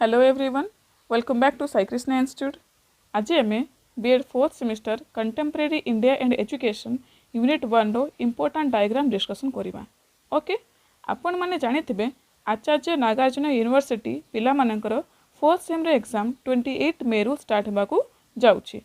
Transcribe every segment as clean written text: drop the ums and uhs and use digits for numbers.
Hello everyone, welcome back to Sai Krishna institute. आज आम BEd 4th semester contemporary India and education unit 1 रो important diagram discussion करवा। Okay, आपण मैंने जानी आचार्य नागार्जुन यूनिवर्सिटी पिला मानकर 4th सेम एग्जाम 28 मे रु स्टार्ट होगा जाऊँगी।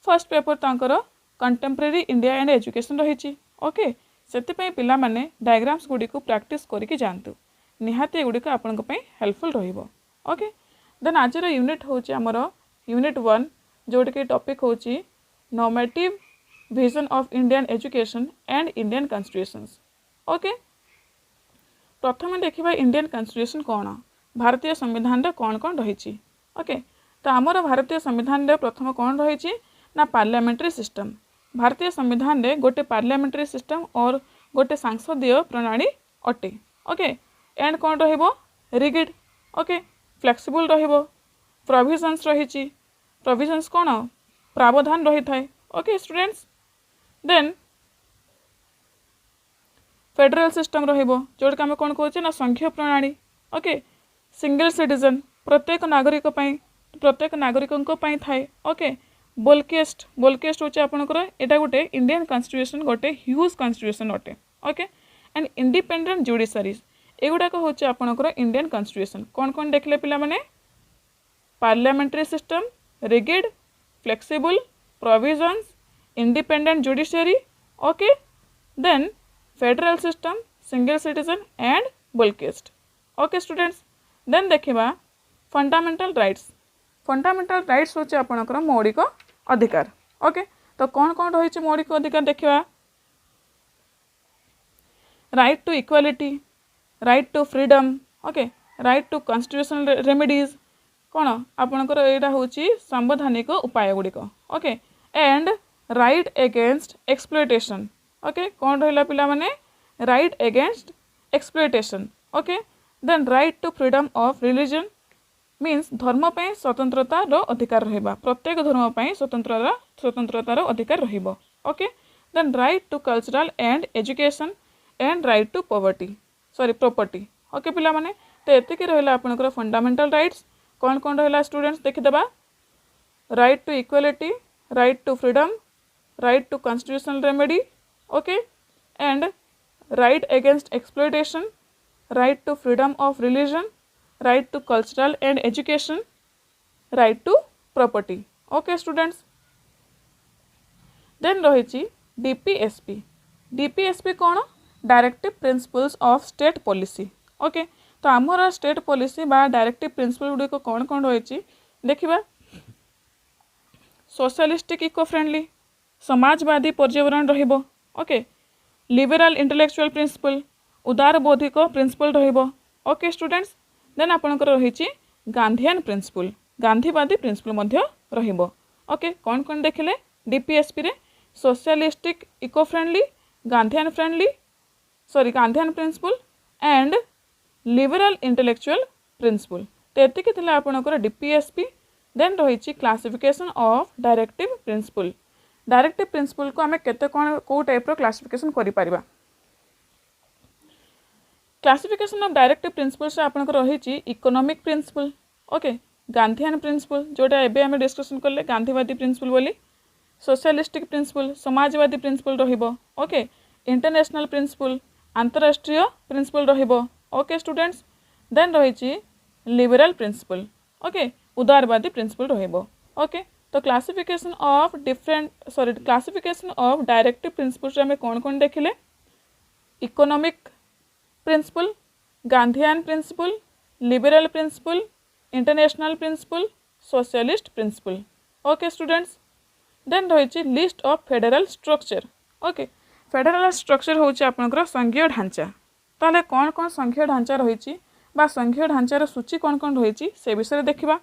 फर्स्ट पेपर तांकर कंटेम्परेरी इंडिया एंड एजुकेशन रही। ओके, से पिला माने डायग्राम्स गुड़ी को प्रैक्टिस करके जातु, निहाती गुड़िक आपण हेल्पफुल रहिबो। ओके, देन आज यूनिट हूँ आमर यूनिट 1 जोटा कि टॉपिक हूँ normative vision of Indian education and Indian constitutions. Okay, प्रथम देखा इंडियन कॉन्स्टिट्यूशन कौन, भारतीय संविधान कौन कौन रही। ओके, तो आमर भारतीय संविधान प्रथम कौन रही ना पार्लियामेंट्री सिस्टम। भारतीय संविधान रे गोटे पार्लियामेंट्री सिस्टम और गोटे सांसदीय प्रणाली अटे। ओके, एंड कौन रहिबो रिगिड। ओके, फ्लेक्सिबल रहिबो, प्रोविजन्स रही। प्रोविजन्स कौन प्रावधान रही थाए। Okay students, then federal system रहिबो जोटा आम कौन कहे ना संघीय प्रणाली। ओके, सिंगल सिटीजन प्रत्येक नागरिक प्रत्येक नागरिकों थाए। ओके, बोलकेस्ट हूँ आपंकर यहाँ गोटे इंडियन कॉन्स्टिट्यूशन गोटे ह्यूज कॉन्स्टिट्यूशन अटे। ओके, एंड इंडिपेंडेंट जुडिशरीज एगुड़ाक हूँ आपंकर इंडियन कॉन्स्टिट्यूशन। कौन कौन देखले पिला माने parliamentary system, rigid, flexible, provisions, independent judiciary. Okay, then federal system, single citizen and बोलकेस्ट। ओके स्टूडेंट्स, देन देखा फंडामेंटल राइट्स। फंडामेंटल राइट्स हूँ आपंकर मौलिक अधिकार। ओके, तो कौन कौन रही मौलिक अधिकार देखा, right to equality, right to freedom. Okay, right to constitutional remedies कौन आपंकर यहाँ हूँ संवैधानिक उपाय गुड़िक। Okay, and right against exploitation. Okay, कौन रहा पिला माने right against exploitation. Okay, then right to freedom of religion means धर्म पे स्वतंत्रतार अधिकार रहिबा, प्रत्येक धर्म पे स्वतंत्रतार अधिकार रहिबो। Okay, then right to cultural and education and right to property. Okay पिला माने, तो एतिकी रहिला आपनकर फंडामेंटल राइट्स। कौन कौन रहिला स्टूडेंट्स देखिदेबा, right to equality, right to freedom, right to constitutional remedy. Okay, and right against exploitation, right to freedom of religion, right to cultural and education, right to property. Okay students, then रही DPSP. DPSP कौन, directive principles of state policy. Okay, तो आमर state policy बा directive principle गुड़िक कौन कौन रही देखा, सोशलिस्टिक इको फ्रेंडली समाजवादी पर्यावरण रहिबो। ओके, लिबराल इंटेलेक्चुअल प्रिंसिपल उदार बौद्धिक प्रिंसिपल रहिबो। ओके स्टूडेंट्स, देन आपंकर रही गांधीयन प्रिंसिपल गांधीवादी प्रिंसिपल मध्य रहिबो। ओके, कौन कौन देखिले डीपीएसपी रे, socialistic eco friendly, Gandhian principle and liberal intellectual principle. तो एतिकी थिला आपनकर डीपीएसपी। देन रही classification of directive principle. Directive principle को आम केते कौन को टाइप रो क्लासिफिकेशन करि परिबा। क्लासिफिकेशन ऑफ डायरेक्टिव प्रिंसिपल्स आपनकर रही economic principle. Okay, Gandhian principle जोटा एबे आम डिस्कशन कले गांधीवादी प्रिंसिपल बोली, सोशलिस्टिक प्रिंसिपल समाजवादी प्रिंसिपल रहिबो। ओके, इंटरनेशनल प्रिंसिपल अंतरराष्ट्रीय प्रिंसिपल रहिबो। ओके स्टूडेंट्स, देन रही लिबरल प्रिंसिपल। ओके, उदारवादी प्रिंसिपल रहिबो। ओके, तो क्लासिफिकेशन ऑफ डायरेक्टिव प्रिंसिपल्स में कौन कौन देखिले, economic principle, Gandhian principle, liberal principle, international principle, socialist principle. Okay students, then रही list of federal structure. Okay, federal structure हूँ आपंकर संघीय ढांचा। ताहले कौन कौन संघीय ढांचा रही बा संघीय ढांचार सूची कौन कौन रही से विषय देखा।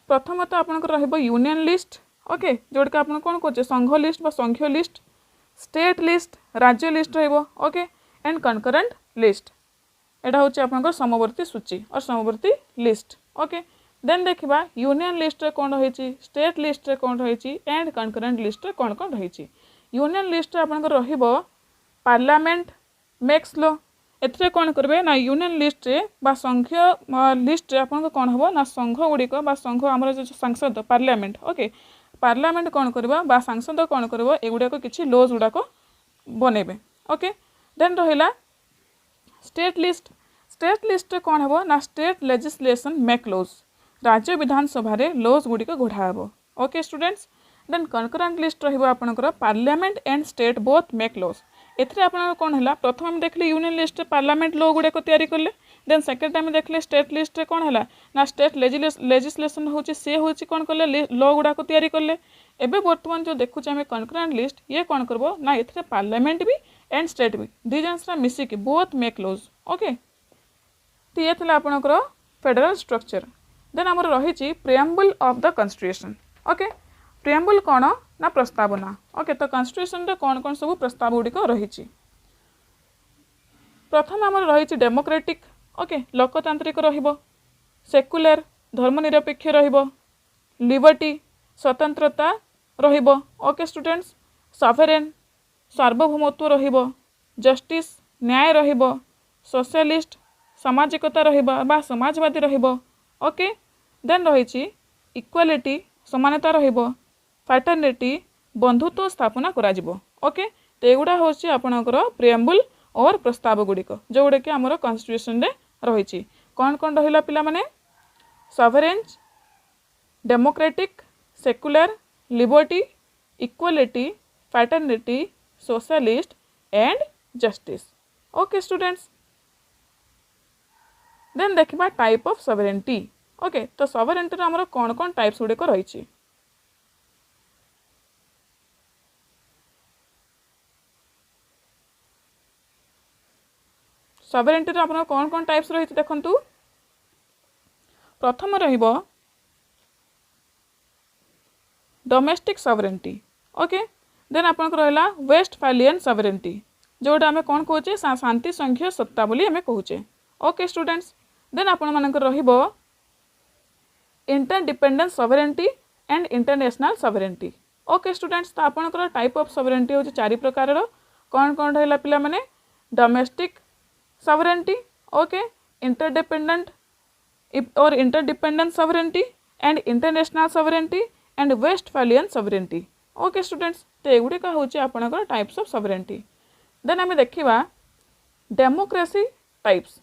प्रथमतः आपंकर यूनियन लिस्ट। ओके, जोटा आप कौन कहे संघ लिस्ट बा संघीय लिस्ट, स्टेट लिस्ट राज्य लिस्ट रहिबो। ओके, एंड कनकरेंट लिस्ट यहाँ हूँ आपंकर समवर्ती सूची और समवर्ती लिस्ट। ओके, देन देखा यूनियन लिस्ट रे कौन रही, स्टेट लिस्ट रे कौन रही एंड कनकरेंट लिस्ट रे कौन रही। यूनियन लिस्ट आपंकर रहिबो पार्लियामेंट मेक्स लॉ एथिरे कौन करेंगे ना यूनियन लिस्ट रे बा संघीय लिस्ट रे आपन कौन हम ना संघ गुड़िक बा संघ आमर जो सांसद पार्लियामेंट ओके पार्लियामेंट कौन करबा बा सांसद कौन करबो एगुड़ाक किसी लॉज गुड़ाक बनेबे ओके देन रहिला स्टेट लिस्ट कौन हम ना स्टेट लेजिस्लेशन मेक लॉज राज्य विधानसभा रे लॉज गुड़िक गढ़ा हम okay students then concurrent list रहिबो आपनकर parliament and state both make laws एथिरे आपन कौन है प्रथम हम देखले यूनियन लिस्ट पार्लियामेंट लॉ गुड़ाक तैयारी कले देन सेकेंड टाइम देखले स्टेट लिस्ट रे कौन है ना स्टेट लेजिस्लेशन होची से होची कौन कले लॉ गुड़ाक तैयारी कले एबे वर्तमान जो देखुचे आम कंकरेंट लिस्ट ये कौन करबो ना एथिरे पार्लियामेंट भी एंड स्टेट भी दी जनसरा मिसिकी बोथ मेक लॉज ओके तो ये थिला आपनकर फेडरल स्ट्रक्चर देन आमर रही preamble of the constitution okay preamble कौन ना प्रस्तावना ओके तो कॉन्स्टिट्यूशन रे कौन कौन सब प्रस्ताव गुड़िक रही प्रथम आमर रही डेमोक्रेटिक ओके लोकतांत्रिक रहिबो सेक्युलर धर्मनिरपेक्ष रहिबो लिबर्टी स्वतंत्रता रहिबो ओके स्टूडेंट्स सॉवरेन सार्वभौमत्व रहिबो जस्टिस न्याय रहिबो सोशलिस्ट सामाजिकता रहिबो बा समाजवादी रहिबो ओके देन रही इक्वालिटी समानता रहिबो फैटर्निटी बंधुत्व स्थापना करा जिवो ओके तो एगुड़ा हूँ आपणकर प्रिएम्बल और प्रस्ताव गुड़िक जो गुड़ा कि आमर कॉन्स्टिट्यूशन रे रही कौन कौन रहिला पिला माने sovereign democratic secular liberty equality fraternity socialist and justice okay students then देखा टाइप ऑफ सॉवरेनिटी ओके तो सॉवरेनिटी आमर कौन कौन टाइप्स गुड़िक रही सॉवरेनिटी आपन कौन कौन टाइप्स रही देखंतु प्रथम रहिबो डोमेस्टिक सॉवरेनिटी ओके देन आपन रहिला वेस्टफैलियन सॉवरेनिटी जोटा आम कौन कहचे शांति संघीय सत्ता बोली आम कहचे ओके स्टूडेंट्स देन आपण मानकर रहिबो interdependent sovereignty and international sovereignty okay students तो आपनकर टाइप ऑफ सॉवरेनिटी होचे चारि प्रकार कौन कौन रहिला पिला माने domestic sovereignty okay interdependent sovereignty and international sovereignty and westphalian sovereignty okay students तो एगुड़िक हूँ आपनकर टाइप्स ऑफ sovereignty देन आम देखा डेमोक्रेसी टाइप्स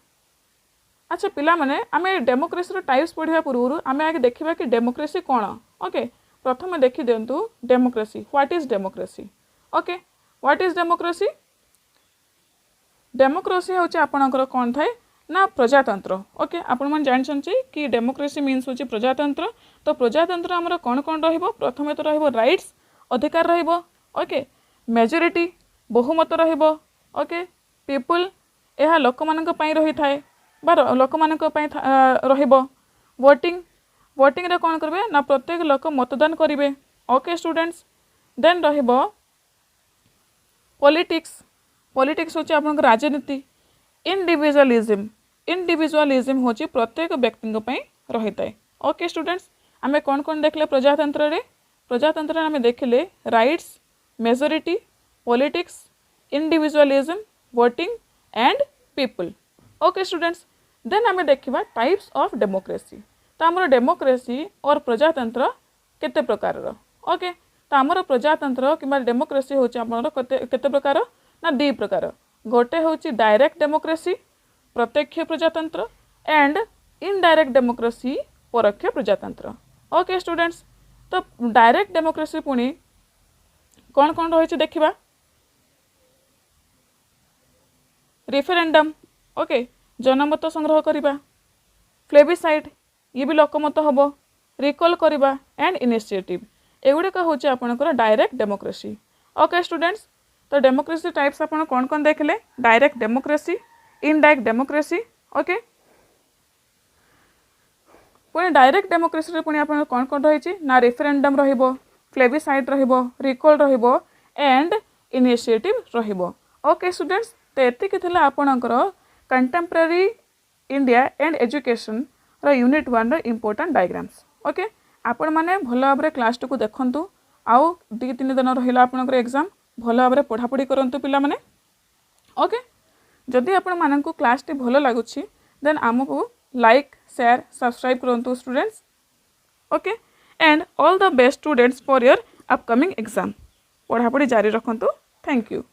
अच्छा पिला माने आम डेमोक्रेसी टाइप्स पढ़ा पूर्व आम आगे देखा कि डेमोक्रेसी कौन ओके प्रथम देखी दिंतु democracy what is democracy okay what is democracy democracy हूँ आपणकर कौन थाए ना प्रजातंत्र ओके आपण मैंने जानते कि डेमोक्रेसी मीन्स हूँ प्रजातंत्र तो प्रजातंत्र आमर कौन कौन प्रथम तो राइट्स अधिकार रहिबो ओके मेजोरिटी बहुमत रहिबो ओके पीपुल यह लोक मानक पई रही थाए बा लोक मानक पई रहिबो वोटिंग रे कौन करेंगे ना प्रत्येक लोक मतदान करेंगे ओके स्टूडेंट्स देन रहिबो पॉलिटिक्स हूँ आप राजनीति इंडिविजुअलिज्म हूँ प्रत्येक व्यक्ति रही है ओके स्टूडेंट्स आम कौन कौन देखले प्रजातंत्र आम देखले rights majority politics individualism voting and people okay students then आम देखा टाइप्स ऑफ डेमोक्रेसी तो आमर डेमोक्रेसी और प्रजातंत्र केते प्रकार ओके तो आमर प्रजातंत्र कि डेमोक्रेसी हूँ केते प्रकार ना दी प्रकार गोटे हूँ डायरेक्ट डेमोक्रेसी प्रत्यक्ष प्रजातंत्र एंड इनडायरेक्ट डेमोक्रेसी परोक्ष प्रजातंत्र ओके स्टूडेंट्स तो डायरेक्ट डेमोक्रेसी पुणी कौन कौन रही देखा रेफरेंडम ओके जनमत संग्रह करवा प्लेबिसाइड ये भी लोकमत हम रिकॉल करवा एंड इनिशिएटिव एगुड़िक हूँ आपनकर डायरेक्ट डेमोक्रेसी ओके स्टूडेंट्स तो डेमोक्रेसी टाइप्स आप कौन कौन देखले direct democracy indirect democracy okay पुणी डायरेक्ट डेमोक्रेसी पुणी आप कौन कौन रही ना रेफरेंडम रहिबो प्लेबिसाइड रहिबो रिकॉल रहिबो एंड इनिशिएटिव रहिबो ओके स्टूडेंट्स तो एतिक थिला आपणकर कंटेम्परेरी इंडिया एंड एजुकेशन रो यूनिट 1 रो इंपोर्टेंट डायग्राम्स ओके आपण माने भल भाव में क्लास को देखंतु आउ 2-3 दिन रहिला आपणकर एग्जाम भल भाव में पढ़ापढ़ी करंतु पिला माने ओके जदि आपण मानकु क्लास टी भलो लागुछि देन आमको लाइक शेयर सब्सक्राइब करंतु students okay and all the best students for your upcoming exam पढ़ापढ़ी जारी रखंतु थैंक यू।